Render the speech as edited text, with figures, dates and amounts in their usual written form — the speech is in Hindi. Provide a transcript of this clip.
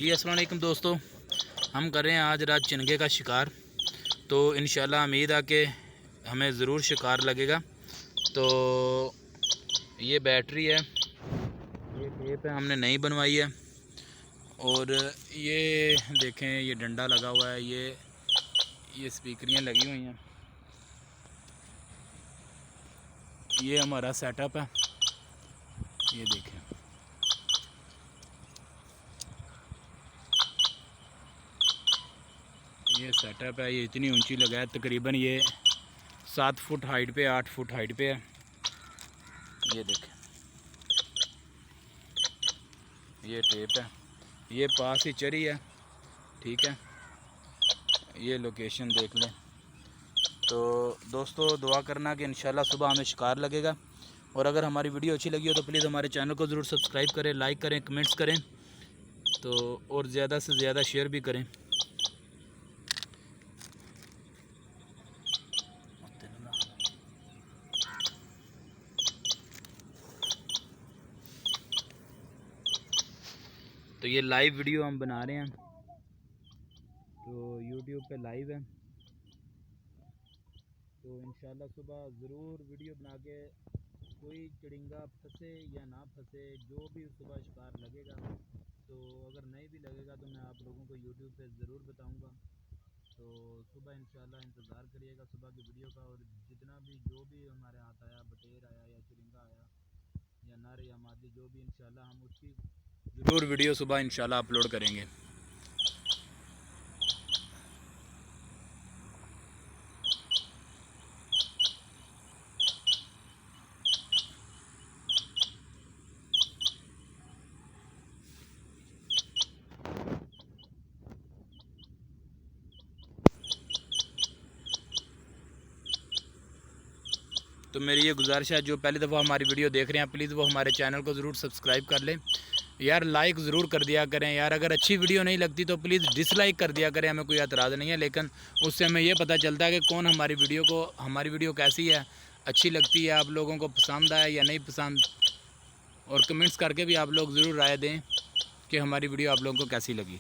जी अस्सलाम वालेकुम दोस्तों, हम कर रहे हैं आज रात चिनगे का शिकार। तो इंशाल्लाह उम्मीद है कि हमें ज़रूर शिकार लगेगा। तो ये बैटरी है, ये टेप है, हमने नई बनवाई है। और ये देखें, ये डंडा लगा हुआ है, ये स्पीकरियाँ लगी हुई हैं। ये हमारा सेटअप है, ये देखें। ये सेटअप है, ये इतनी ऊंची लगा है, तकरीबन ये 7 फुट हाइट पे, 8 फुट हाइट पे है। ये देखें, ये टेप है, ये पास ही चरी है, ठीक है। ये लोकेशन देख लें। तो दोस्तों दुआ करना कि इंशाल्लाह सुबह हमें शिकार लगेगा। और अगर हमारी वीडियो अच्छी लगी हो तो प्लीज़ हमारे चैनल को ज़रूर सब्सक्राइब करें, लाइक करें, कमेंट्स करें, तो और ज़्यादा से ज़्यादा शेयर भी करें। तो ये लाइव वीडियो हम बना रहे हैं, तो YouTube पे लाइव है। तो इंशाल्लाह सुबह ज़रूर वीडियो बना के, कोई चिड़िंगा फंसे या ना फंसे, जो भी सुबह शिकार लगेगा, तो अगर नहीं भी लगेगा तो मैं आप लोगों को YouTube पे ज़रूर बताऊंगा। तो सुबह इंशाल्लाह इंतज़ार करिएगा सुबह की वीडियो का। और जितना भी जो भी हमारे हाथ आया, बटेर आया या चिड़िंगा आया या नर या मादी, जो भी इंशाल्लाह हम उसकी ज़रूर वीडियो सुबह इंशाल्लाह अपलोड करेंगे। तो मेरी ये गुजारिश है, जो पहली दफ़ा हमारी वीडियो देख रहे हैं प्लीज़ वो हमारे चैनल को ज़रूर सब्सक्राइब कर लें यार। लाइक ज़रूर कर दिया करें यार। अगर अच्छी वीडियो नहीं लगती तो प्लीज़ डिसलाइक कर दिया करें, हमें कोई एतराज़ नहीं है, लेकिन उससे हमें ये पता चलता है कि कौन हमारी वीडियो कैसी है, अच्छी लगती है, आप लोगों को पसंद आए या नहीं पसंद। और कमेंट्स करके भी आप लोग ज़रूर राय दें कि हमारी वीडियो आप लोगों को कैसी लगी।